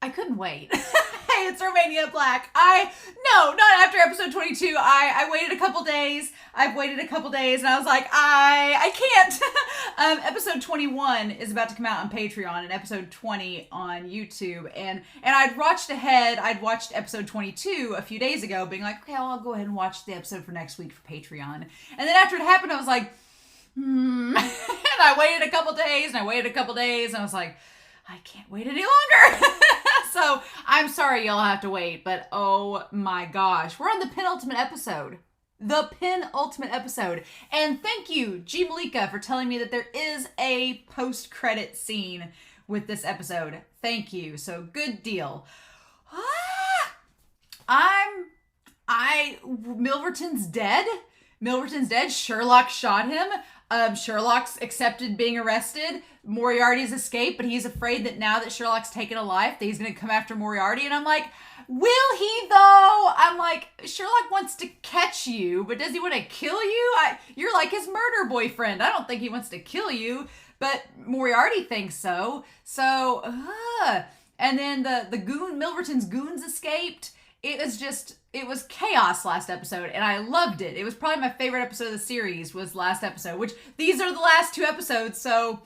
I couldn't wait. Hey, it's Romania Black. No, not after episode 22. I waited a couple days. I've waited a couple days and I was like, I can't. Episode 21 is about to come out on Patreon and episode 20 on YouTube. And I'd watched ahead. I'd watched episode 22 a few days ago, being like, okay, I'll go ahead and watch the episode for next week for Patreon. And then after it happened, I was like, and I waited a couple days and I waited a couple days and I was like, I can't wait any longer. So I'm sorry y'all have to wait, but oh my gosh, we're on the penultimate episode. The penultimate episode. And thank you, G. Malika, for telling me that there is a post-credit scene with this episode. Thank you. So good deal. Milverton's dead. Milverton's dead. Sherlock shot him. Sherlock's accepted being arrested. Moriarty's escaped, but he's afraid that now that Sherlock's taken a life, that he's going to come after Moriarty. And I'm like, will he though? I'm like, Sherlock wants to catch you, but does he want to kill you? You're like his murder boyfriend. I don't think he wants to kill you, but Moriarty thinks so. So, and then the Milverton's goons escaped. It was chaos last episode, and I loved it. It was probably my favorite episode of the series was last episode, which these are the last two episodes, so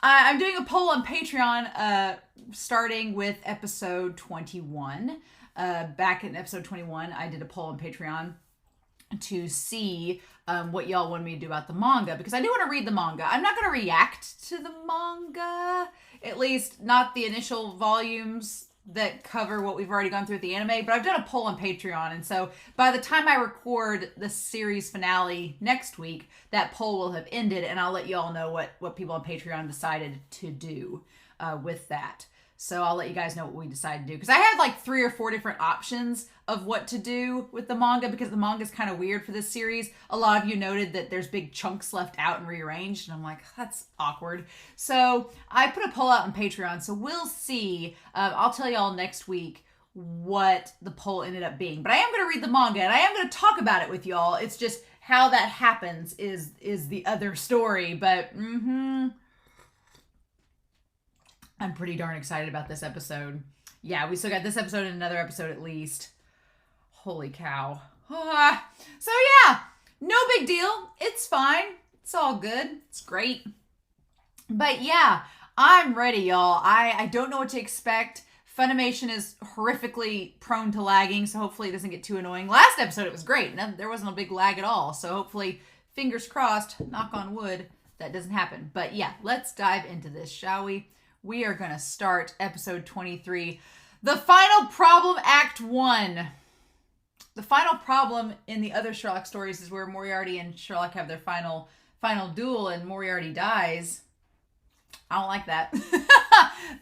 I'm doing a poll on Patreon, starting with episode 21. Back in episode 21, I did a poll on Patreon to see what y'all wanted me to do about the manga, because I do want to read the manga. I'm not going to react to the manga, at least not the initial volumes that cover what we've already gone through with the anime, but I've done a poll on Patreon, and so by the time I record the series finale next week, that poll will have ended, and I'll let you all know what people on Patreon decided to do with that. So I'll let you guys know what we decided to do, because I had like 3 or 4 different options of what to do with the manga, because the manga is kind of weird for this series. A lot of you noted that there's big chunks left out and rearranged, and I'm like, that's awkward. So I put a poll out on Patreon, so we'll see. I'll tell y'all next week what the poll ended up being. But I am going to read the manga, and I am going to talk about it with y'all. It's just how that happens is the other story, but I'm pretty darn excited about this episode. Yeah, we still got this episode and another episode at least. Holy cow. So yeah, no big deal. It's fine. It's all good. It's great. But yeah, I'm ready, y'all. I don't know what to expect. Funimation is horrifically prone to lagging, so hopefully it doesn't get too annoying. Last episode, it was great. There wasn't a big lag at all. So hopefully, fingers crossed, knock on wood, that doesn't happen. But yeah, let's dive into this, shall we? We are going to start episode 23. The Final Problem, Act 1. The final problem in the other Sherlock stories is where Moriarty and Sherlock have their final duel and Moriarty dies. I don't like that.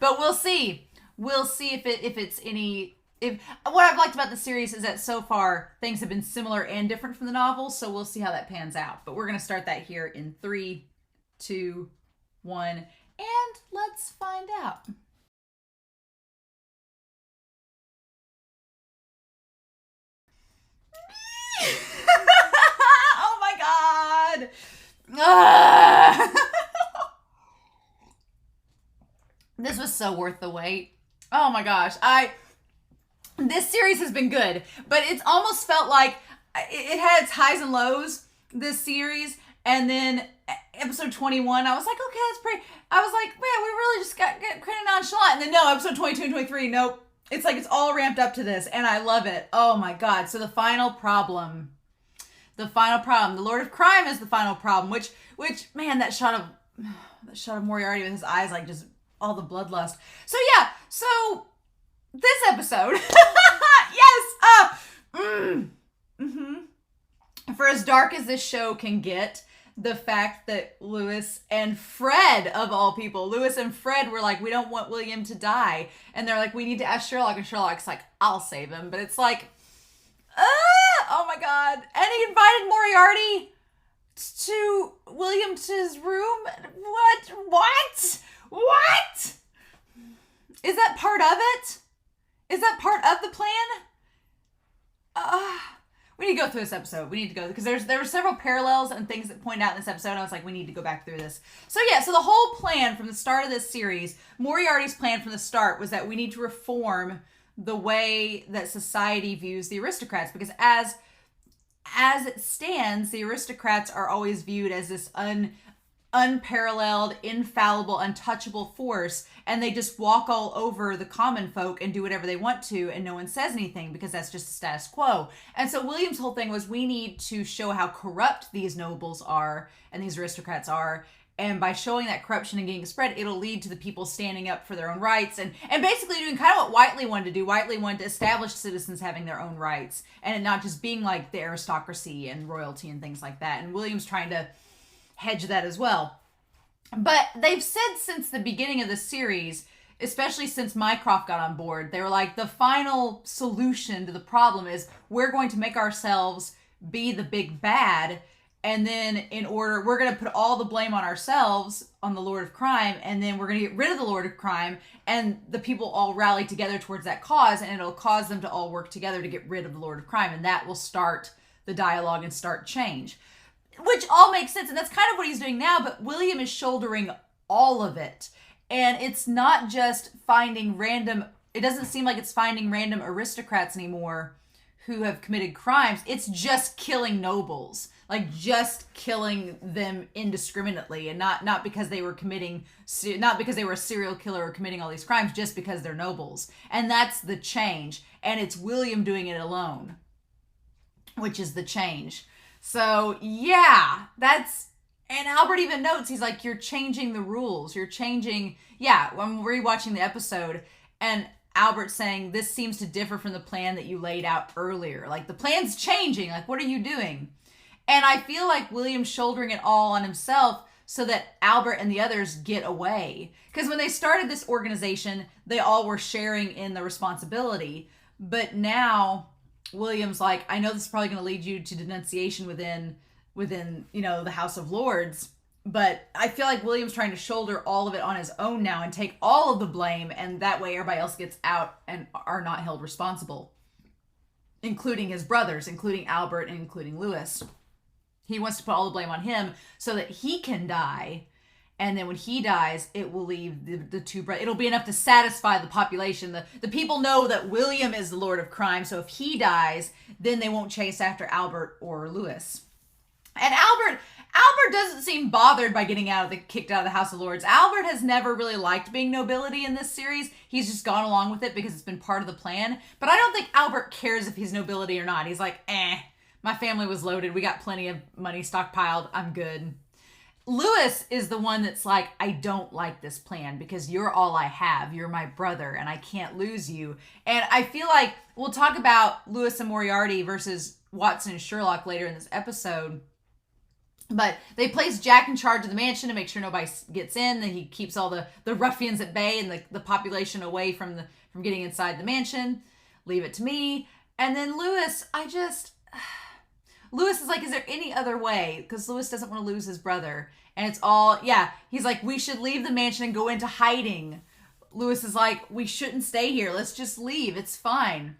But we'll see. We'll see if it's any... What I've liked about the series is that so far things have been similar and different from the novel, so we'll see how that pans out. But we're going to start that here in 3, 2, 1... and let's find out. Oh my god! This was so worth the wait. Oh my gosh. This series has been good, but it's almost felt like it had its highs and lows, this series, and then episode 21, I was like, okay, that's pretty... I was like, man, we really just got kind of nonchalant. And then no, episode 22 and 23, nope. It's like it's all ramped up to this, and I love it. Oh my god. So the final problem. The Lord of Crime is the final problem, which man, that shot of Moriarty with his eyes, like just all the bloodlust. So yeah, so this episode, yes, for as dark as this show can get, the fact that Lewis and Fred, of all people, Lewis and Fred were like, we don't want William to die. And they're like, we need to ask Sherlock. And Sherlock's like, I'll save him. But it's like, oh my god. And he invited Moriarty to William to his room. What? Is that part of it? Is that part of the plan? we need to go through this episode. We need to go, because there were several parallels and things that point out in this episode, and I was like, we need to go back through this. So yeah, so the whole plan from the start of this series, Moriarty's plan from the start was that we need to reform the way that society views the aristocrats, because as it stands, the aristocrats are always viewed as this unparalleled, infallible, untouchable force, and they just walk all over the common folk and do whatever they want to, and no one says anything because that's just the status quo. And so William's whole thing was, we need to show how corrupt these nobles are and these aristocrats are, and by showing that corruption and getting spread, it'll lead to the people standing up for their own rights and basically doing kind of what Whiteley wanted to do. Whiteley wanted to establish citizens having their own rights and it not just being like the aristocracy and royalty and things like that. And William's trying to hedge that as well. But they've said since the beginning of the series, especially since Mycroft got on board, they were like, the final solution to the problem is we're going to make ourselves be the big bad, and then we're going to put all the blame on ourselves, on the Lord of Crime, and then we're going to get rid of the Lord of Crime, and the people all rally together towards that cause, and it'll cause them to all work together to get rid of the Lord of Crime, and that will start the dialogue and start change. Which all makes sense, and that's kind of what he's doing now, but William is shouldering all of it. And it's not just finding random, it doesn't seem like it's finding random aristocrats anymore who have committed crimes. It's just killing nobles. Like, just killing them indiscriminately, and not because they were not because they were a serial killer or committing all these crimes, just because they're nobles. And that's the change. And it's William doing it alone, which is the change. So, yeah, and Albert even notes, he's like, you're changing the rules. You're changing, I'm rewatching the episode, and Albert's saying, this seems to differ from the plan that you laid out earlier. Like, the plan's changing. Like, what are you doing? And I feel like William's shouldering it all on himself so that Albert and the others get away. Because when they started this organization, they all were sharing in the responsibility. But now William's like, I know this is probably going to lead you to denunciation within the House of Lords, but I feel like William's trying to shoulder all of it on his own now and take all of the blame, and that way everybody else gets out and are not held responsible, including his brothers, including Albert and including Lewis. He wants to put all the blame on him so that he can die, and then when he dies, it will leave the two brothers. It'll be enough to satisfy the population. The people know that William is the Lord of Crime, so if he dies, then they won't chase after Albert or Lewis. And Albert doesn't seem bothered by getting kicked out of the House of Lords. Albert has never really liked being nobility in this series. He's just gone along with it because it's been part of the plan. But I don't think Albert cares if he's nobility or not. He's like, my family was loaded. We got plenty of money stockpiled. I'm good. Lewis is the one that's like, I don't like this plan because you're all I have. You're my brother and I can't lose you. And I feel like we'll talk about Lewis and Moriarty versus Watson and Sherlock later in this episode. But they place Jack in charge of the mansion to make sure nobody gets in. That he keeps all the ruffians at bay and the population away from getting inside the mansion. Leave it to me. And then Lewis, Lewis is like, is there any other way? Because Lewis doesn't want to lose his brother. And it's all, he's like, we should leave the mansion and go into hiding. Lewis is like, we shouldn't stay here. Let's just leave. It's fine.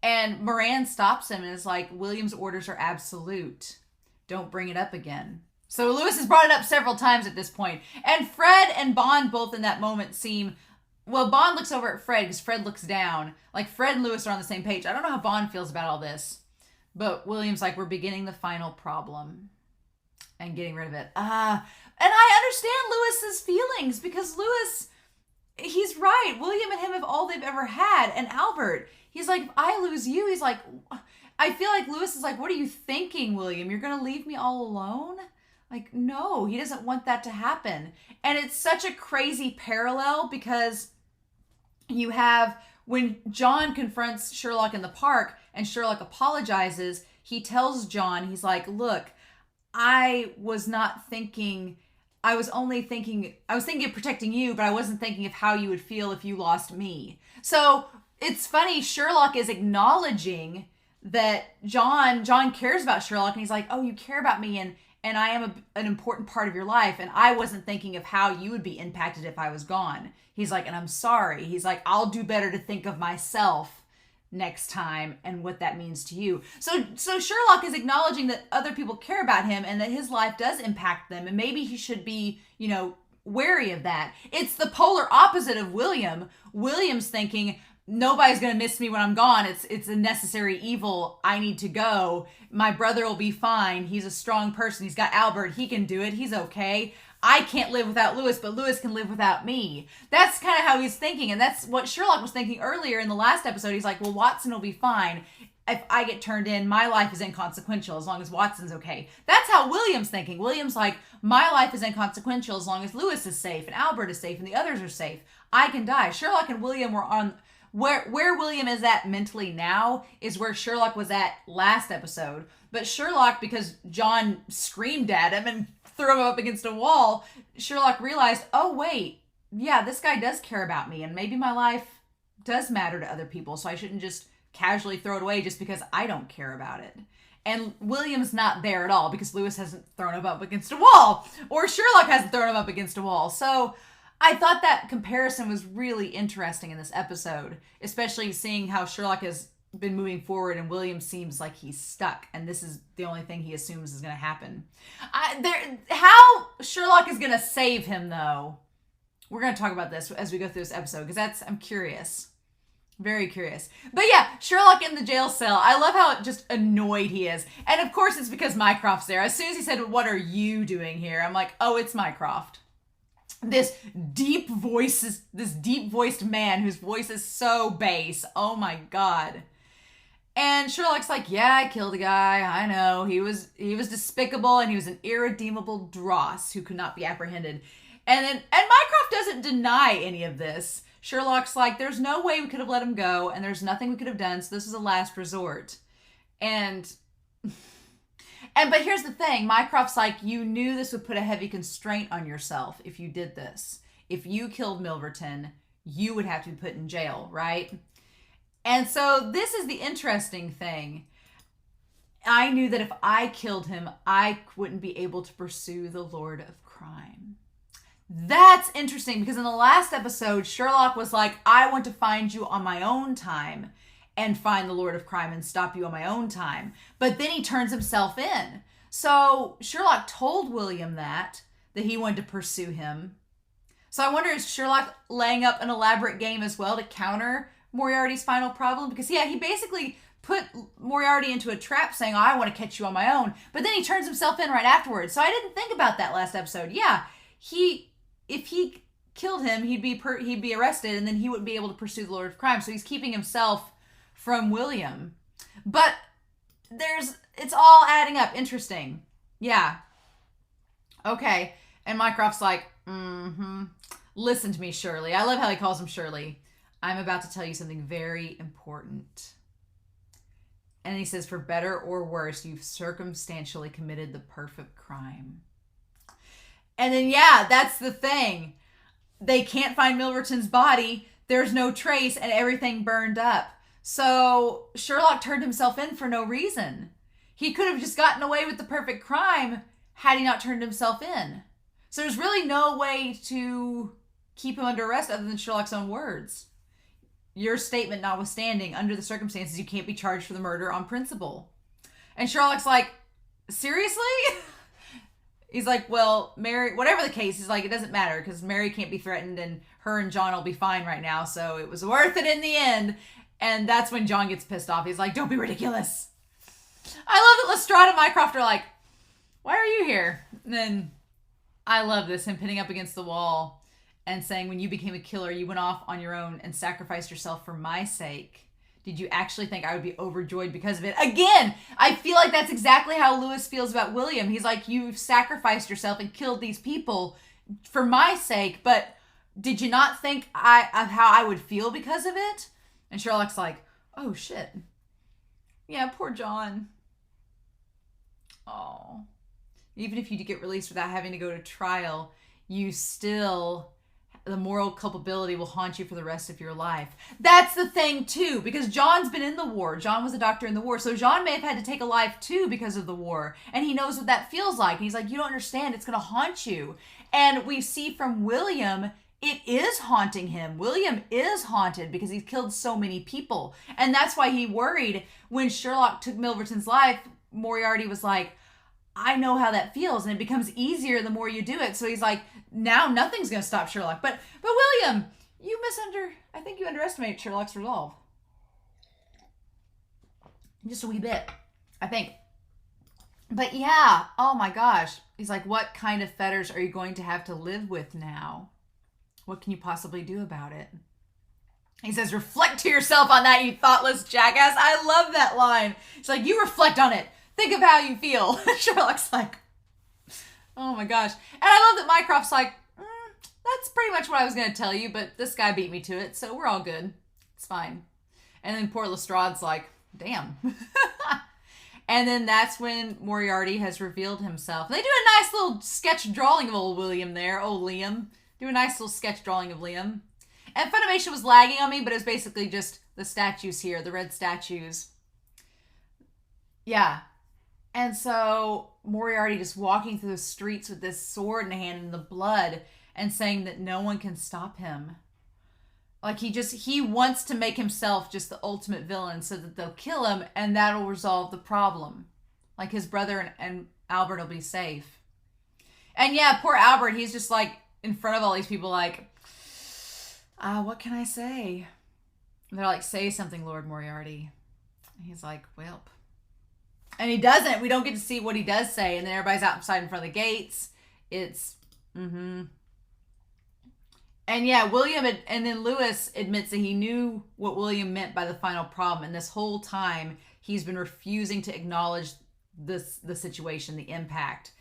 And Moran stops him and is like, William's orders are absolute. Don't bring it up again. So Lewis has brought it up several times at this point. And Fred and Bond both in that moment Bond looks over at Fred because Fred looks down. Like, Fred and Lewis are on the same page. I don't know how Bond feels about all this. But William's like, we're beginning the final problem and getting rid of it. And I understand Lewis's feelings because Lewis, he's right. William and him have all they've ever had. And Albert, he's like, if I lose you, he's like, I feel like Lewis is like, what are you thinking, William? You're going to leave me all alone? Like, no, he doesn't want that to happen. And it's such a crazy parallel because you have, when John confronts Sherlock in the park and Sherlock apologizes, he tells John, he's like, look, I was thinking of protecting you, but I wasn't thinking of how you would feel if you lost me. So it's funny, Sherlock is acknowledging that John cares about Sherlock, and he's like, oh, you care about me, and I am an important part of your life, and I wasn't thinking of how you would be impacted if I was gone. He's like, and I'm sorry. He's like, I'll do better to think of myself next time and what that means to you. So Sherlock is acknowledging that other people care about him and that his life does impact them, and maybe he should be, wary of that. It's the polar opposite of William. William's thinking, nobody's going to miss me when I'm gone. It's a necessary evil. I need to go. My brother will be fine. He's a strong person. He's got Albert. He can do it. He's okay. I can't live without Lewis, but Lewis can live without me. That's kind of how he's thinking. And that's what Sherlock was thinking earlier in the last episode. He's like, well, Watson will be fine. If I get turned in, my life is inconsequential as long as Watson's okay. That's how William's thinking. William's like, my life is inconsequential as long as Lewis is safe and Albert is safe and the others are safe. I can die. Sherlock and William were on... Where William is at mentally now is where Sherlock was at last episode. But Sherlock, because John screamed at him and threw him up against a wall, Sherlock realized, oh, wait, yeah, this guy does care about me, and maybe my life does matter to other people, so I shouldn't just casually throw it away just because I don't care about it. And William's not there at all because Lewis hasn't thrown him up against a wall, or Sherlock hasn't thrown him up against a wall. So I thought that comparison was really interesting in this episode, especially seeing how Sherlock has been moving forward and William seems like he's stuck, and this is the only thing he assumes is going to happen. How Sherlock is going to save him, though, we're going to talk about this as we go through this episode, because I'm curious. Very curious. But yeah, Sherlock in the jail cell. I love how just annoyed he is. And of course it's because Mycroft's there. As soon as he said, what are you doing here? I'm like, oh, it's Mycroft. This deep-voiced man whose voice is so bass. Oh my God. And Sherlock's like, yeah, I killed a guy. I know. He was despicable, and he was an irredeemable dross who could not be apprehended. And Mycroft doesn't deny any of this. Sherlock's like, there's no way we could have let him go, and there's nothing we could have done, so this is a last resort. But here's the thing. Mycroft's like, you knew this would put a heavy constraint on yourself if you did this. If you killed Milverton, you would have to be put in jail, right? And so this is the interesting thing. I knew that if I killed him, I wouldn't be able to pursue the Lord of Crime. That's interesting, because in the last episode, Sherlock was like, I want to find you on my own time and find the Lord of Crime and stop you on my own time. But then he turns himself in. So Sherlock told William that he wanted to pursue him. So I wonder, is Sherlock laying up an elaborate game as well to counter Moriarty's final problem? Because yeah, he basically put Moriarty into a trap saying, oh, I want to catch you on my own. But then he turns himself in right afterwards. So I didn't think about that last episode. Yeah, if he killed him, he'd be arrested, and then he wouldn't be able to pursue the Lord of Crime. So he's keeping himself from William. But it's all adding up. Interesting. Yeah. Okay. And Mycroft's like, listen to me, Shirley. I love how he calls him Shirley. I'm about to tell you something very important. And he says, for better or worse, you've circumstantially committed the perfect crime. And then, yeah, that's the thing. They can't find Milverton's body. There's no trace, and everything burned up. So Sherlock turned himself in for no reason. He could have just gotten away with the perfect crime had he not turned himself in. So there's really no way to keep him under arrest other than Sherlock's own words. Your statement notwithstanding, under the circumstances, you can't be charged for the murder on principle. And Sherlock's like, seriously? He's like, well, Mary, whatever the case, he's like, it doesn't matter because Mary can't be threatened and her and John will be fine right now. So it was worth it in the end. And that's when John gets pissed off. He's like, don't be ridiculous. I love that Lestrade and Mycroft are like, why are you here? And then I love this, him pinning up against the wall and saying, when you became a killer, you went off on your own and sacrificed yourself for my sake. Did you actually think I would be overjoyed because of it? Again, I feel like that's exactly how Lewis feels about William. He's like, you've sacrificed yourself and killed these people for my sake, but did you not think of how I would feel because of it? And Sherlock's like, oh shit. Yeah, poor John. Oh. Even if you get released without having to go to trial, the moral culpability will haunt you for the rest of your life. That's the thing too, because John's been in the war. John was a doctor in the war. So John may have had to take a life too because of the war. And he knows what that feels like. And he's like, you don't understand. It's going to haunt you. And we see from William, it is haunting him. William is haunted because he's killed so many people. And that's why he worried when Sherlock took Milverton's life. Moriarty was like, I know how that feels, and it becomes easier the more you do it. So he's like, now nothing's going to stop Sherlock. But William, I think you underestimate Sherlock's resolve. Just a wee bit, I think. But yeah, oh my gosh. He's like, what kind of fetters are you going to have to live with now? What can you possibly do about it? He says, reflect to yourself on that, you thoughtless jackass. I love that line. It's like, you reflect on it. Think of how you feel. Sherlock's like, oh my gosh. And I love that Mycroft's like, that's pretty much what I was going to tell you, but this guy beat me to it, so we're all good. It's fine. And then poor Lestrade's like, damn. And then that's when Moriarty has revealed himself. And they do a nice little sketch drawing of old William there. Old Liam. Do a nice little sketch drawing of Liam. And Funimation was lagging on me, but it was basically just the statues here. The red statues. Yeah. And so Moriarty just walking through the streets with this sword in hand and the blood and saying that no one can stop him. Like he wants to make himself just the ultimate villain so that they'll kill him and that'll resolve the problem. Like his brother and Albert will be safe. And yeah, poor Albert, he's just like in front of all these people like, what can I say? And they're like, say something, Lord Moriarty. And he's like, welp. And he doesn't. We don't get to see what he does say. And then everybody's outside in front of the gates. It's, And yeah, William and then Lewis admits that he knew what William meant by the final problem. And this whole time, he's been refusing to acknowledge the situation, the impact,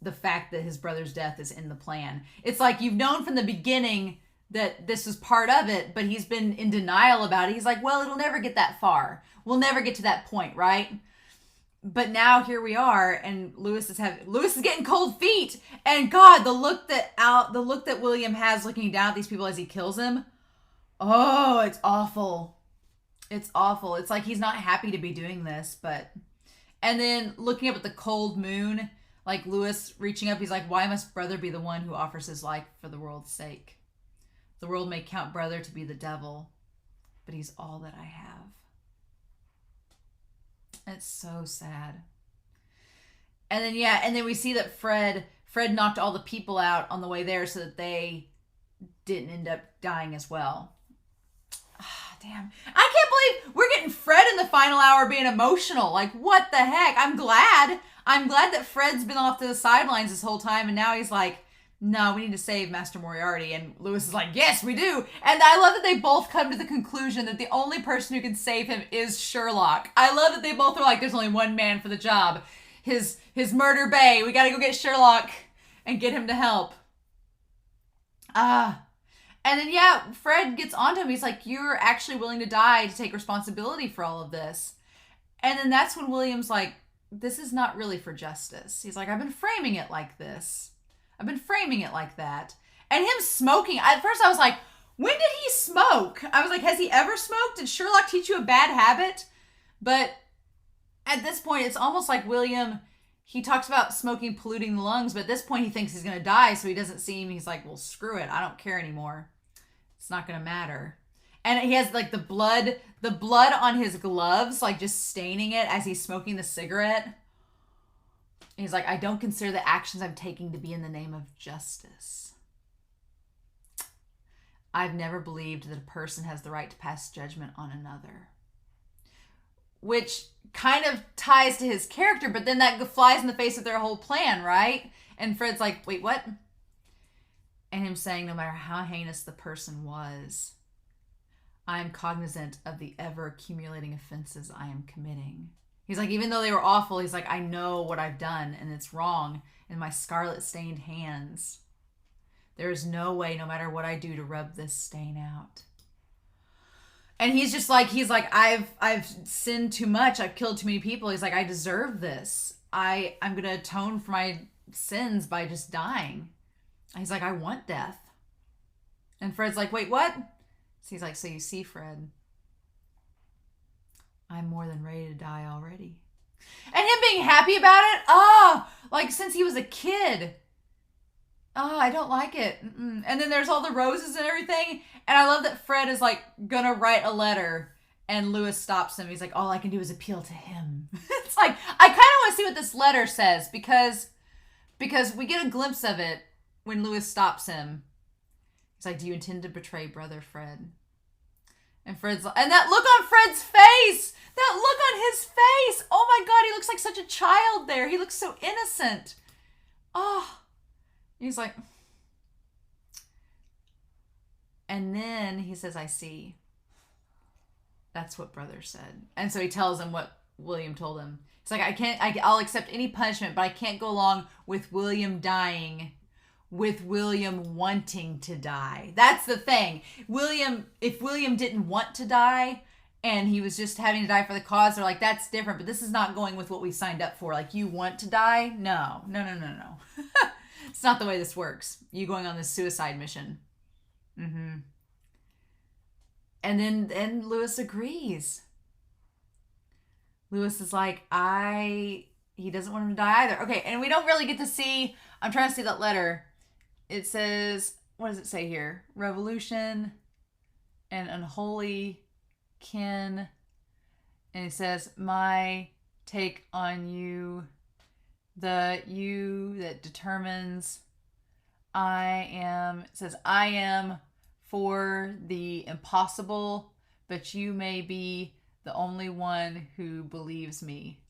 the fact that his brother's death is in the plan. It's like you've known from the beginning that this was part of it, but he's been in denial about it. He's like, well, it'll never get that far. We'll never get to that point, right? But now here we are, and Lewis is getting cold feet. And God, the look that William has looking down at these people as he kills them. Oh, it's awful. It's awful. It's like he's not happy to be doing this, but. And then looking up at the cold moon, like Lewis reaching up, he's like, why must brother be the one who offers his life for the world's sake? The world may count brother to be the devil, but he's all that I have. It's so sad. And then we see that Fred knocked all the people out on the way there so that they didn't end up dying as well. Damn. I can't believe we're getting Fred in the final hour being emotional. Like, what the heck? I'm glad that Fred's been off to the sidelines this whole time, and now he's like, no, we need to save Master Moriarty. And Lewis is like, yes, we do. And I love that they both come to the conclusion that the only person who can save him is Sherlock. I love that they both are like, there's only one man for the job. His murder bay. We gotta go get Sherlock and get him to help. And then, yeah, Fred gets onto him. He's like, you're actually willing to die to take responsibility for all of this. And then that's when William's like, this is not really for justice. He's like, I've been framing it like this. I've been framing it like that. And him smoking, at first I was like, when did he smoke? I was like, has he ever smoked? Did Sherlock teach you a bad habit? But at this point, it's almost like William, he talks about smoking polluting the lungs, but at this point he thinks he's going to die, so he doesn't seem, he's like, well, screw it. I don't care anymore. It's not going to matter. And he has like the blood on his gloves, like just staining it as he's smoking the cigarette. He's like, I don't consider the actions I'm taking to be in the name of justice. I've never believed that a person has the right to pass judgment on another. Which kind of ties to his character, but then that flies in the face of their whole plan, right? And Fred's like, wait, what? And him saying, no matter how heinous the person was, I am cognizant of the ever-accumulating offenses I am committing. He's like, even though they were awful, he's like, I know what I've done, and it's wrong in my scarlet-stained hands. There is no way, no matter what I do, to rub this stain out. And he's just like, I've sinned too much. I've killed too many people. He's like, I deserve this. I'm going to atone for my sins by just dying. And he's like, I want death. And Fred's like, wait, what? So he's like, so you see, Fred, I'm more than ready to die already. And him being happy about it, like since he was a kid. Oh, I don't like it. Mm-mm. And then there's all the roses and everything. And I love that Fred is like gonna write a letter and Lewis stops him. He's like, all I can do is appeal to him. It's like, I kind of want to see what this letter says because we get a glimpse of it when Lewis stops him. He's like, do you intend to betray brother Fred? And Fred's like, and that look on Fred's face! That look on his face! Oh my God, he looks like such a child there. He looks so innocent. Oh. He's like, and then he says, I see. That's what brother said. And so he tells him what William told him. It's like, I'll accept any punishment, but I can't go along with William dying, with William wanting to die. That's the thing. If William didn't want to die and he was just having to die for the cause, they're like, that's different, but this is not going with what we signed up for. Like, you want to die? No. It's not the way this works. You going on this suicide mission. Mm-hmm. And then Lewis agrees. Lewis is like, he doesn't want him to die either. Okay, and we don't really get to see, I'm trying to see that letter. It says, what does it say here? Revolution and unholy kin. And it says, my take on you, the you that determines it says, I am for the impossible, but you may be the only one who believes me.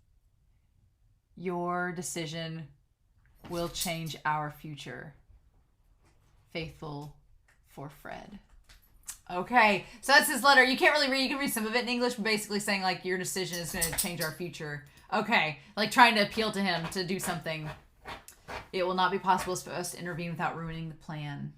Your decision will change our future. Faithful for Fred. Okay, so that's his letter. You can't really read, you can read some of it in English, but basically saying like your decision is going to change our future. Okay, like trying to appeal to him to do something. It will not be possible for us to intervene without ruining the plan.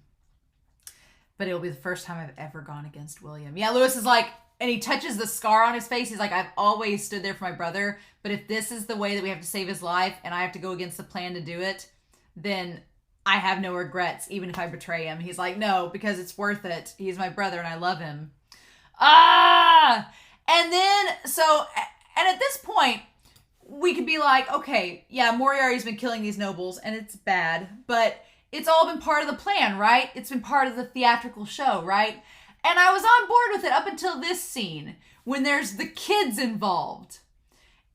But it will be the first time I've ever gone against William. Yeah, Lewis is like, and he touches the scar on his face. He's like, I've always stood there for my brother, but if this is the way that we have to save his life and I have to go against the plan to do it, then I have no regrets, even if I betray him. He's like, no, because it's worth it. He's my brother and I love him. And then, and at this point, we could be like, okay, yeah, Moriarty's been killing these nobles and it's bad, but it's all been part of the plan, right? It's been part of the theatrical show, right? And I was on board with it up until this scene when there's the kids involved.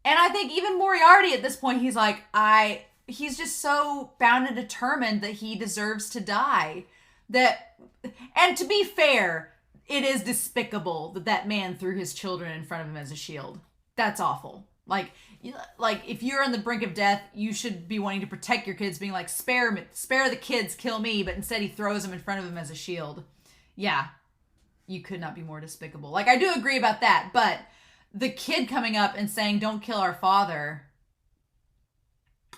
And I think even Moriarty at this point, he's like, he's just so bound and determined that he deserves to die. And to be fair, it is despicable that man threw his children in front of him as a shield. That's awful. Like if you're on the brink of death, you should be wanting to protect your kids, being like, spare the kids, kill me. But instead he throws them in front of him as a shield. Yeah, you could not be more despicable. Like, I do agree about that. But the kid coming up and saying, don't kill our father.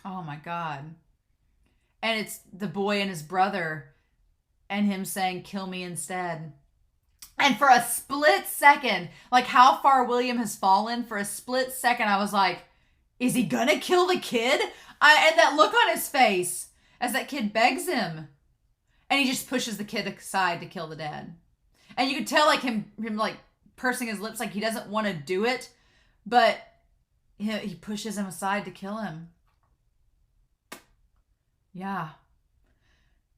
Oh my God. And it's the boy and his brother and him saying, kill me instead. And for a split second, like how far William has fallen, for a split second, I was like, is he gonna kill the kid? And that look on his face as that kid begs him. And he just pushes the kid aside to kill the dad. And you could tell like him like pursing his lips like he doesn't want to do it, but he pushes him aside to kill him. Yeah.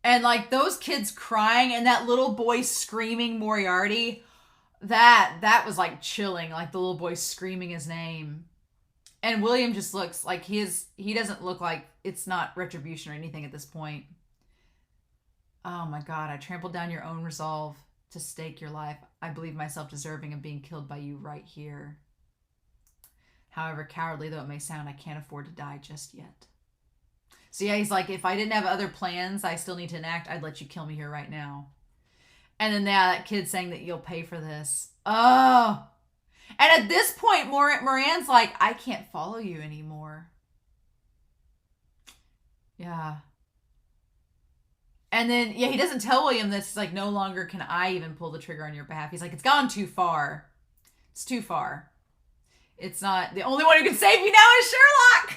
And like those kids crying and that little boy screaming Moriarty, that was like chilling, like the little boy screaming his name. And William just looks like he doesn't look like it's not retribution or anything at this point. Oh my God, I trampled down your own resolve to stake your life. I believe myself deserving of being killed by you right here. However cowardly though it may sound, I can't afford to die just yet. So yeah, he's like, if I didn't have other plans I still need to enact, I'd let you kill me here right now. And then that kid saying that you'll pay for this. Oh. And at this point, Moran's like, I can't follow you anymore. Yeah. And then, yeah, he doesn't tell William this. He's like, no longer can I even pull the trigger on your behalf. He's like, it's gone too far. It's too far. It's not, the only one who can save me now is Sherlock.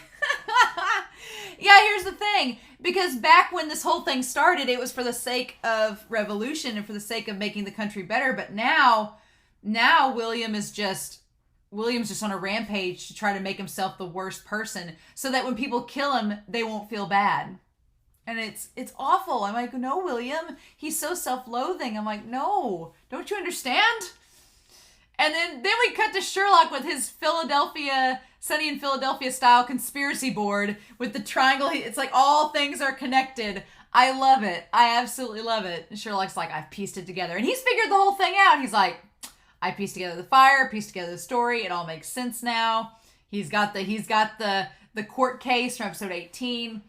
Yeah, here's the thing. Because back when this whole thing started, it was for the sake of revolution and for the sake of making the country better. But now William's just on a rampage to try to make himself the worst person so that when people kill him, they won't feel bad. And it's awful. I'm like, no, William, he's so self-loathing. I'm like, no, don't you understand? And then we cut to Sherlock with his Sunny in Philadelphia style conspiracy board with the triangle. It's like all things are connected. I love it. I absolutely love it. And Sherlock's like, I've pieced it together. And he's figured the whole thing out. He's like, I pieced together the fire, pieced together the story. It all makes sense now. He's got the court case from episode 18.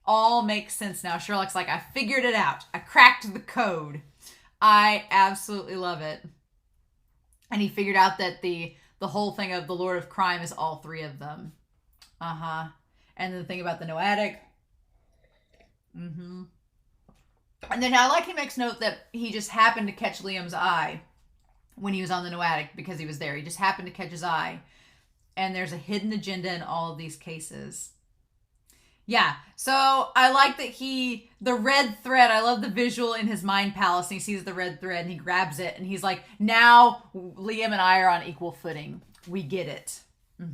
All makes sense now. Sherlock's like, I figured it out. I cracked the code. I absolutely love it. And he figured out that the whole thing of the Lord of Crime is all three of them. And then the thing about the no attic. And then I like he makes note that he just happened to catch Liam's eye when he was on the no attic because he was there. He just happened to catch his eye. And there's a hidden agenda in all of these cases. Yeah, so I like that the red thread, I love the visual in his mind palace, and he sees the red thread, and he grabs it, and he's like, now Liam and I are on equal footing. We get it. But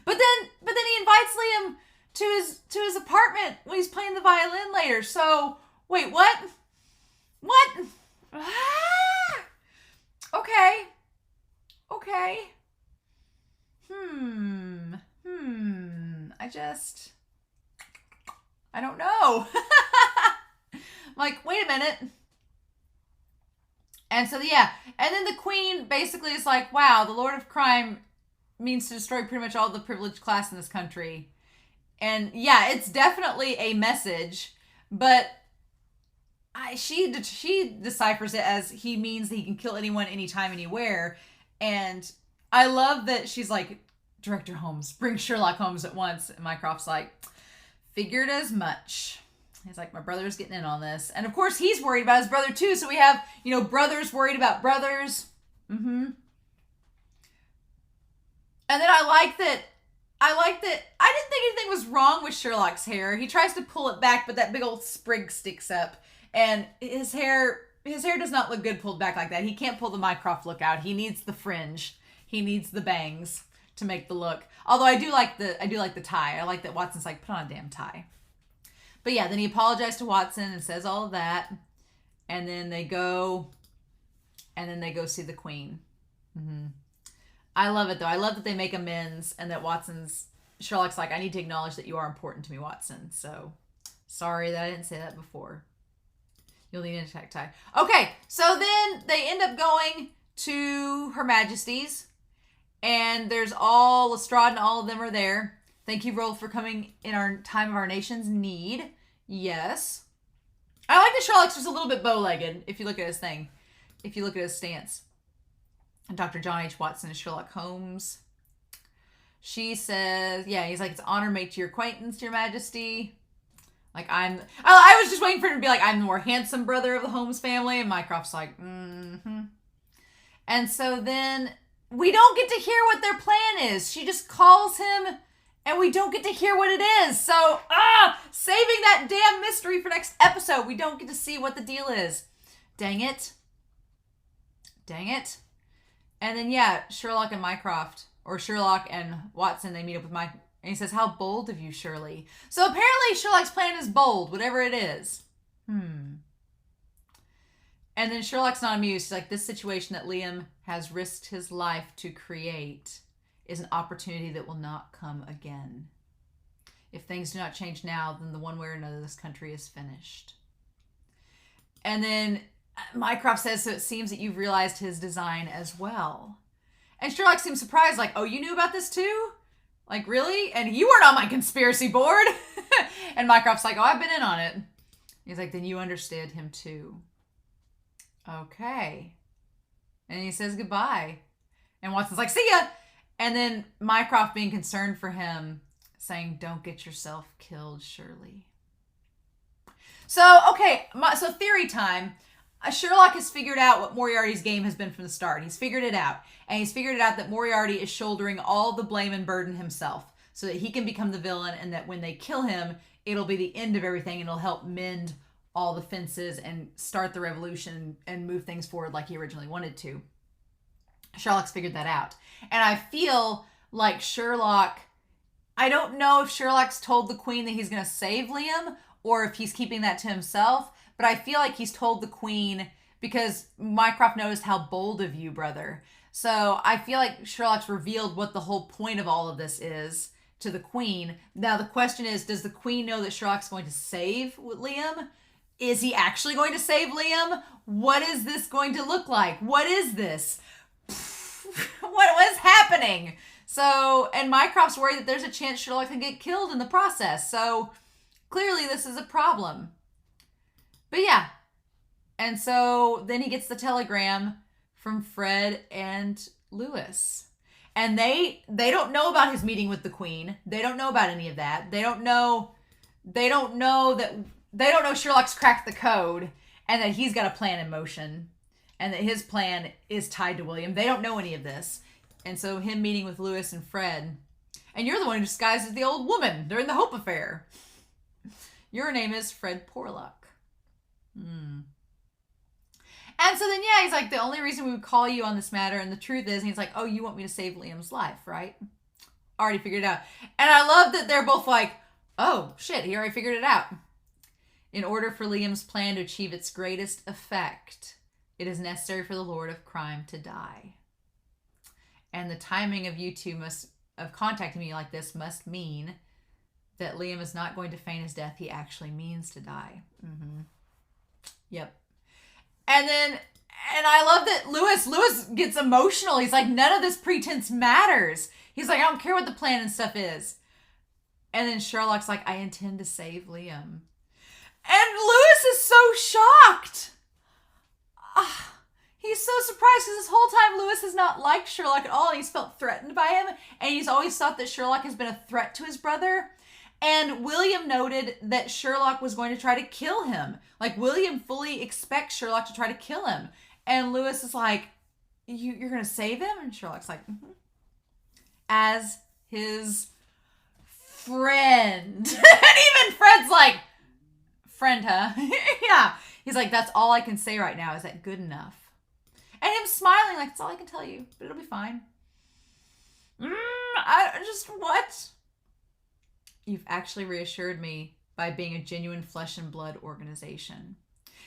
then he invites Liam to his apartment when he's playing the violin later, so, wait, what? What? Okay. I don't know. I'm like, wait a minute. And so, yeah. And then the queen basically is like, wow, the Lord of Crime means to destroy pretty much all the privileged class in this country. And yeah, it's definitely a message, but she deciphers it as he means that he can kill anyone, anytime, anywhere. And I love that she's like, Director Holmes, bring Sherlock Holmes at once. And Mycroft's like, figured as much. He's like, my brother's getting in on this. And of course, he's worried about his brother too. So we have, brothers worried about brothers. And then I like that I didn't think anything was wrong with Sherlock's hair. He tries to pull it back, but that big old sprig sticks up. And his hair does not look good pulled back like that. He can't pull the Mycroft look out. He needs the fringe. He needs the bangs to make the look. Although I do like the tie. I like that Watson's like, put on a damn tie. But yeah, then he apologized to Watson and says all of that. And then they go see the Queen. I love it though. I love that they make amends and that Sherlock's like, I need to acknowledge that you are important to me, Watson. So sorry that I didn't say that before. You'll need an attack tie. Okay, so then they end up going to Her Majesty's. And there's Lestrade and all of them are there. Thank you, Rolf, for coming in our time of our nation's need. Yes. I like that Sherlock's just a little bit bow-legged, if you look at his thing. If you look at his stance. And Dr. John H. Watson is Sherlock Holmes. She says, yeah, he's like, it's an honor made to your acquaintance, Your Majesty. Like, I was just waiting for him to be like, I'm the more handsome brother of the Holmes family. And Mycroft's like, And so then we don't get to hear what their plan is. She just calls him and we don't get to hear what it is. So, saving that damn mystery for next episode. We don't get to see what the deal is. Dang it. And then, yeah, Sherlock and Mycroft, or Sherlock and Watson, they meet up with Mike. And he says, how bold of you, Shirley. So apparently Sherlock's plan is bold, whatever it is. And then Sherlock's not amused. He's like, this situation that Liam has risked his life to create is an opportunity that will not come again. If things do not change now, then the one way or another, this country is finished. And then Mycroft says, so it seems that you've realized his design as well. And Sherlock seems surprised, like, oh, you knew about this too? Like, really? And you weren't on my conspiracy board. And Mycroft's like, oh, I've been in on it. He's like, then you understand him too. Okay. And he says goodbye. And Watson's like, see ya. And then Mycroft, being concerned for him, saying, don't get yourself killed, Shirley. So, okay. So theory time. Sherlock has figured out what Moriarty's game has been from the start. He's figured it out. And he's figured it out that Moriarty is shouldering all the blame and burden himself so that he can become the villain, and that when they kill him, it'll be the end of everything and it'll help mend all the fences and start the revolution and move things forward like he originally wanted to. Sherlock's figured that out. And I feel like Sherlock I don't know if Sherlock's told the Queen that he's going to save Liam or if he's keeping that to himself, but I feel like he's told the Queen because Mycroft noticed how bold of you, brother. So I feel like Sherlock's revealed what the whole point of all of this is to the Queen. Now the question is, does the Queen know that Sherlock's going to save Liam? Is he actually going to save Liam? What is this going to look like? What is this? What is happening? So, and Mycroft's worried that there's a chance Sherlock can get killed in the process. So, clearly this is a problem. But yeah. And so, then he gets the telegram from Fred and Lewis. And they don't know about his meeting with the Queen. They don't know about any of that. They don't know Sherlock's cracked the code and that he's got a plan in motion and that his plan is tied to William. They don't know any of this. And so him meeting with Lewis and Fred. And you're the one who disguises the old woman during the Hope affair. Your name is Fred Porlock. And so then, yeah, he's like, the only reason we would call you on this matter, and the truth is, and he's like, oh, you want me to save Liam's life, right? Already figured it out. And I love that they're both like, oh, shit, he already figured it out. In order for Liam's plan to achieve its greatest effect, it is necessary for the Lord of Crime to die. And the timing of you two of contacting me like this must mean that Liam is not going to feign his death. He actually means to die. Yep. And I love that Lewis gets emotional. He's like, none of this pretense matters. He's like, I don't care what the plan and stuff is. And then Sherlock's like, I intend to save Liam. And Lewis is so shocked. He's so surprised because this whole time Lewis has not liked Sherlock at all. And he's felt threatened by him. And he's always thought that Sherlock has been a threat to his brother. And William noted that Sherlock was going to try to kill him. Like, William fully expects Sherlock to try to kill him. And Lewis is like, you're going to save him? And Sherlock's like, as his friend. And even Fred's like, friend, huh? Yeah. He's like, that's all I can say right now. Is that good enough? And him smiling like, that's all I can tell you, but it'll be fine. What? You've actually reassured me by being a genuine flesh and blood organization.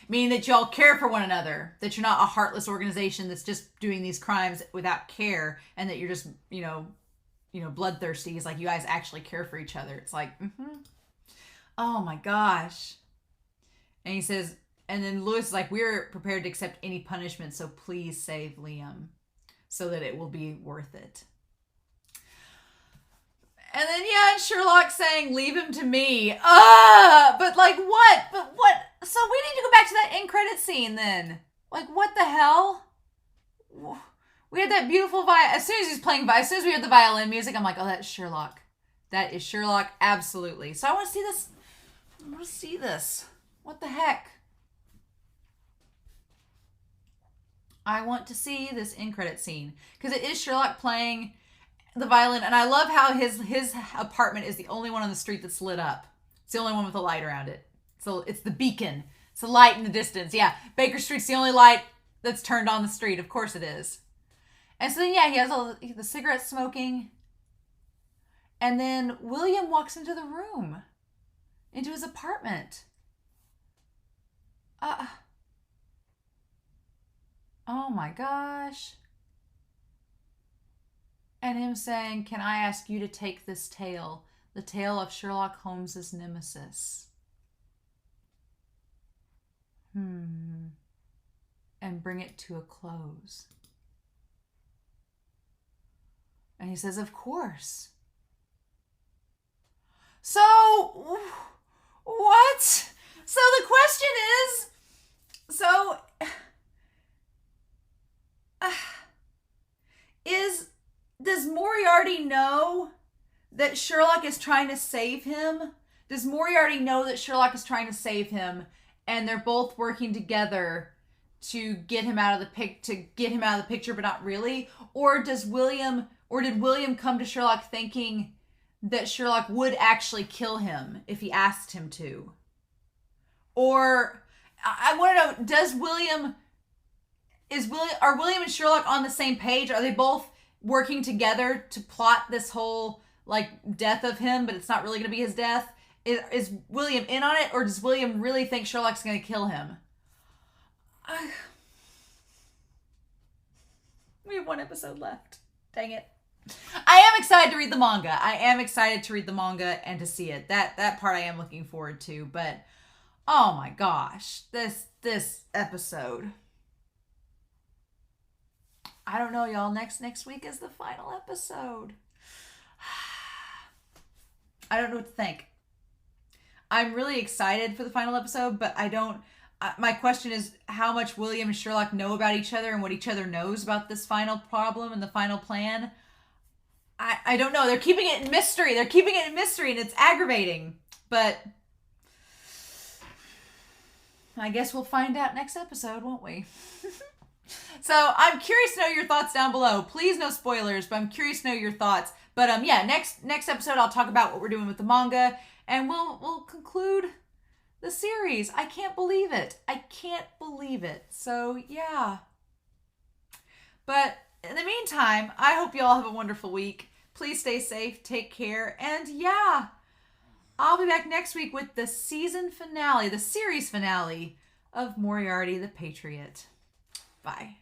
Meaning that y'all care for one another. That you're not a heartless organization that's just doing these crimes without care. And that you're just, bloodthirsty. It's like you guys actually care for each other. It's like, oh my gosh. And he says, and then Lewis is like, we're prepared to accept any punishment, so please save Liam so that it will be worth it. And then, and Sherlock saying, leave him to me. But like what? But what? So we need to go back to that end credit scene then. Like, what the hell? We had that beautiful as soon as we heard the violin music, I'm like, oh, that's Sherlock. That is Sherlock, absolutely. So I want to see this. I want to see this. What the heck? I want to see this end credit scene because it is Sherlock playing the violin, and I love how his apartment is the only one on the street that's lit up. It's the only one with a light around it. So it's the beacon. It's a light in the distance. Yeah, Baker Street's the only light that's turned on the street. Of course it is. And so then, he has all the cigarette smoking. And then William walks into the room, into his apartment. Oh my gosh. And him saying, can I ask you to take this tale, the tale of Sherlock Holmes's nemesis, and bring it to a close? And he says, of course. So, what? So the question is, does Moriarty know that Sherlock is trying to save him? Does Moriarty know that Sherlock is trying to save him, and they're both working together to get him out of the picture, but not really? Or did William come to Sherlock thinking that Sherlock would actually kill him if he asked him to? Or I want to know, are William and Sherlock on the same page? Are they both working together to plot this whole death of him, but it's not really going to be his death. Is William in on it, or does William really think Sherlock's going to kill him? We have one episode left. Dang it. I am excited to read the manga. I am excited to read the manga and to see it. That part I am looking forward to. But oh my gosh, this episode. I don't know, y'all. Next week is the final episode. I don't know what to think. I'm really excited for the final episode, but I don't. My question is how much William and Sherlock know about each other and what each other knows about this final problem and the final plan. I don't know. They're keeping it in mystery. And it's aggravating. But I guess we'll find out next episode, won't we? So I'm curious to know your thoughts down below. Please no spoilers, but I'm curious to know your thoughts. But yeah, next episode I'll talk about what we're doing with the manga, and we'll conclude the series. I can't believe it. So yeah. But in the meantime, I hope you all have a wonderful week. Please stay safe, take care, and yeah, I'll be back next week with the season finale, the series finale of Moriarty the Patriot. Bye.